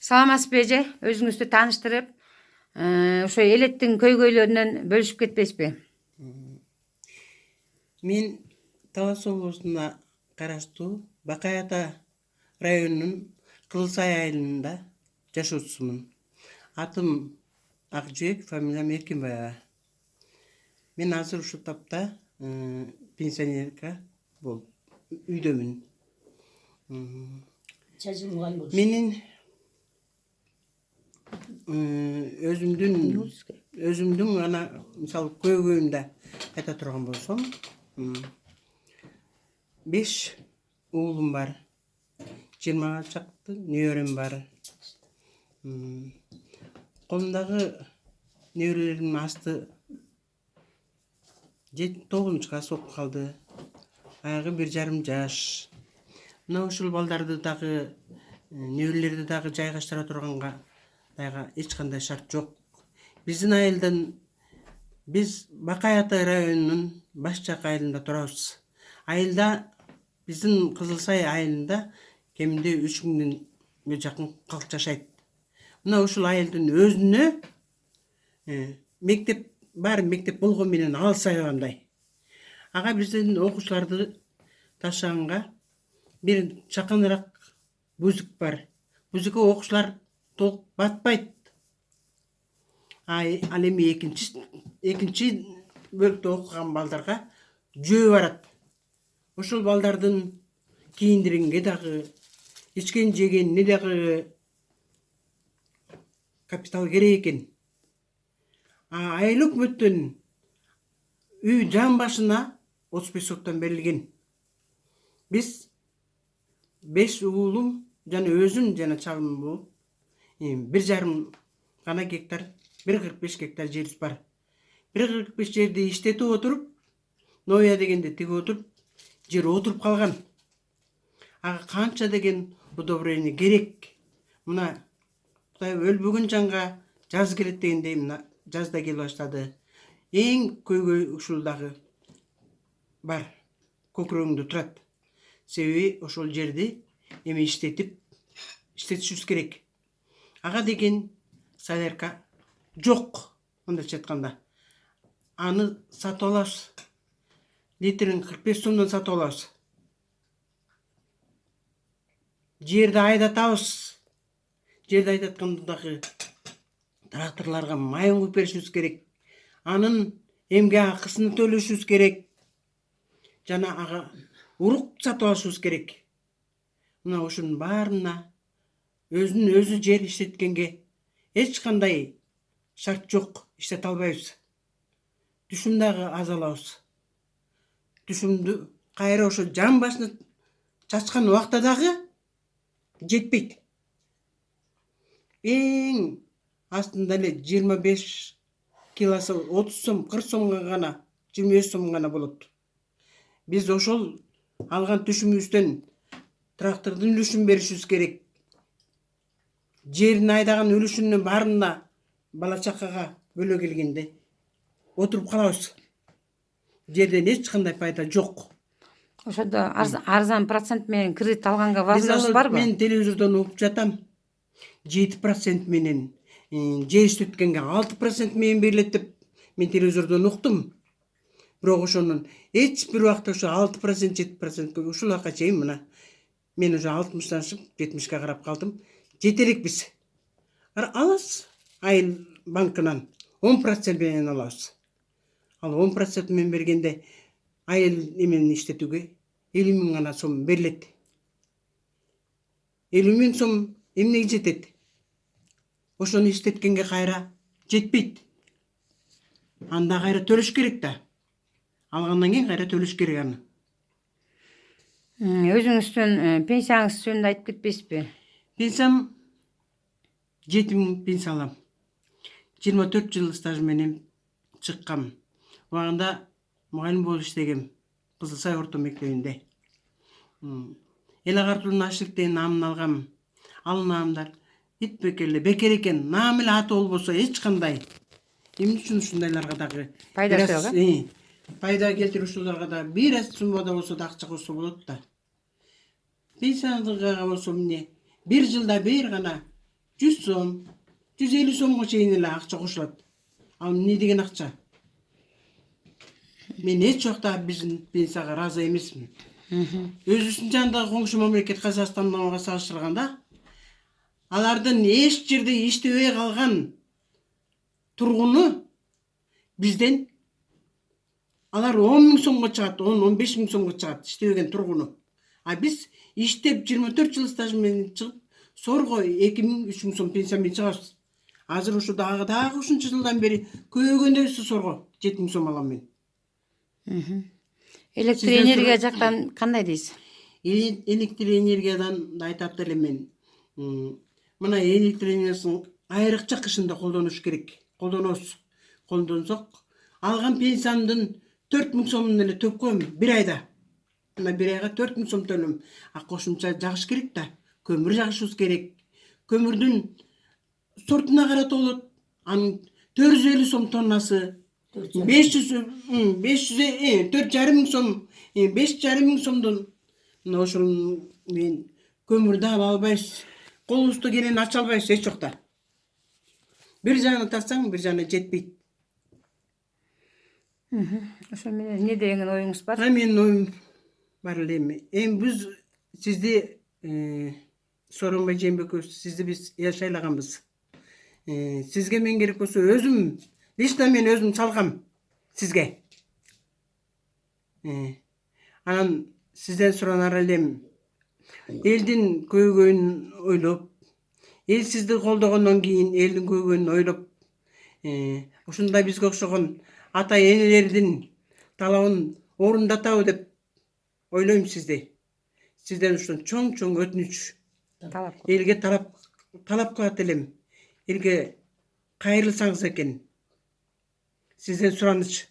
Саламатсызбы эже, өзүңүздү тааныштырып, ошо элеттин көйгөйлөрүнөн бөлүшүп кетпесизби? Мен Талас облусуна караштуу Бакай Ата районунун Кызылсай айылында жашоочусумун. Атым Акжүек, фамилиям Эркинбаева. Мен азыр ушул тапта пенсионерка болуп үйдөмүн. Менин өзүмдүн ана мисалы көйгөйүмдү айта турган болсом, 5 уулум бар, 20 чакты неберем бар. Колумдагы неберелеримдин асты 9 класс окуп калды. Аягы 1,5 жаш. Мына ушул балдарды дагы неберелерди дагы жайгаштыра турганга дагы эч кандай шарт жок. Биздин айылдан биз Бакай Ата районунун баш жак айылында турабыз. Айылда биздин Кызылсай айылында кеминде 3000 жакын калк жашайт. Мына ушул айылдын өзүнө мектеп бар, мектеп болгон менен алыс айгандай. Ага биздин окуучуларды ташыганга бир жакыныраак Бузук бар. Бузукка окуучулар толук батпайт. Ал эми экинчи бөлүктө окуган балдарга жөө барат. Ошол балдардын кийиндиринге дагы, ичкен жегенине дагы капитал керек экен. Айыл өкмөттөн үй жан башына 35 соттон берилген. Биз 5 уулум жана өзүм жана чалым болуп 1,5 гана гектар, 1,45 гектар жерибиз бар. 1,45 жерди иштетип отуруп, ноя дегенде тигип отуруп, жер отуруп калган. Ага канча деген удобрение керек. Мына Кудай өлбөгөн жанга жаз келет дегендей, мына жаз да келе баштады. Эң көйгөй ушул дагы бар. Көкүрөгүңдө турат. Себеби ошол жерди эми иштетишибиз керек. Ага деген солярка жок, мындайча айтканда. Аны сатып алабыз. Литрин 45 сомдон сатып алабыз. Жерди айдатабыз. Жерди айдатканда дагы тракторлорго майын куюп беришибиз керек. Анын эмгек акысын төлөшүбүз керек. Жана ага урук сатып алышыбыз керек. Мына ушунун баарына өзүнүн өзү жер иштеткенге эч кандай шарт жок, иштете албайбыз. Түшүм дагы аз алабыз. Түшүмдү кайра ошо жан башына чачкан убакта дагы жетпейт. Эң астында эле 25 килосы 30 сом, 40 сомго гана, 25 сом гана болот. Биз ошол алган түшүмүбүздөн трактордун үлүшүн беришибиз керек. Жерин айдаган үлүшүнүн баарына бала чакага бөлө келгенде отуруп калабыз. Жерден эч кандай пайда жок. Ошодо арзан процент менен кредит алганга возможность барбы? Мен телевизордон угуп жатам. 7% менен, жер иштеткенге 6% менен берилет деп мен телевизордон уктум. Бирок ошонун эч бир убакта ошо 6%, 7% ушул убакка чейин мына мен уже 60 ашып 70ке карап калдым. Жетерекпиз. Алабыз айыл банкынан 10% менен алабыз. Ал 10% менен бергенде айыл эмен иштетүүгө 50 000 гана сом берилет. 50 000 сом эмнеге жетет? Ошону иштеткенге кайра жетпейт. Анда кайра төлөш керек да. Алгандан кийин кайра төлөш керек аны. Өзүңүздүн пенсияңыз жөнүндө айтып кетпейсизби? Пенсиям 7000 пенсия алам. 24 жыл стаж менен чыккам. Убагында мугалим болуп иштегем. Кызылсай орто мектебинде. Эл агартуунун ашиликтен наамын алгам. Ал наамдар бекер экен. Наам эле аты болбосо эч кандай. Эмне үчүн ушундайларга дагы Пайдасы жок, пайда келтирүүчүлөргө да бир аз суммада болсо да акча койсо болот да. Пенсияга болсо эмне? 1 жылда бир гана 100 сом, 150 сомго чейин эле акча кошулат. Ал эмне деген акча? Мен эч жакта биздин пенсияга ыраазы эмесмин. Өзүбүздүн жанындагы коңшу мамлекет Казакстан менен салыштырганда, алардын эч жерде иштебей калган тургуну бизден алар 10 000 сомго чыгат, 10-15 000 сомго чыгат иштебеген тургуну. А биз иштеп 24 жыл стаж менен чыгып, сорго 2 000, 3 000 сом пенсия менен чыгабыз. Азыр ушу дагы ушунча жылдан бери көбөйгөндө сорго 7 000 сом алам мен. Электр энергия жактан кандай дейсиз? Электр энергиядан да айтат элем мен. Мына электр энергиясын айрыкча кышында колдонуш керек. Колдонсок, алган пенсиямдын 4 000 сомун эле төп коем бир айда. Мына бир айга 4 000 сом төлөм. А кошумча жагыш керек да. Көмүр жагышыбыз керек. Көмүрдүн сортуна карата болот. Анын 450 сом тоннасы 4,5 000 сом, 5,5 000 сомдон мына ошол мен көмүрдү ала албайбыз. Колубузду келен ача албайбыз эч жакта. Бир жагына тартсаң, бир жагына жетпейт. Ошо менен эмне деген оюңуз бар? Менин оюм бар эле эми. Биз сизди Сооронбай Жээнбеков, сизди биз шайлаганбыз. Сизге мен керек болсо өзүм, лично мен өзүм салгам сизге. Анан сизден суранар элем, элдин көйгөйүн ойлоп, эл сизди колдогондон кийин элдин көйгөйүн ойлоп, ушундай бизге окшогон ата энелердин талабын орундатабы деп ойлойм сизди. Сизден ушун чоң өтүнүч элге талап кылат элем. Элге кайрылсаңыз экен. Сизден сураныч.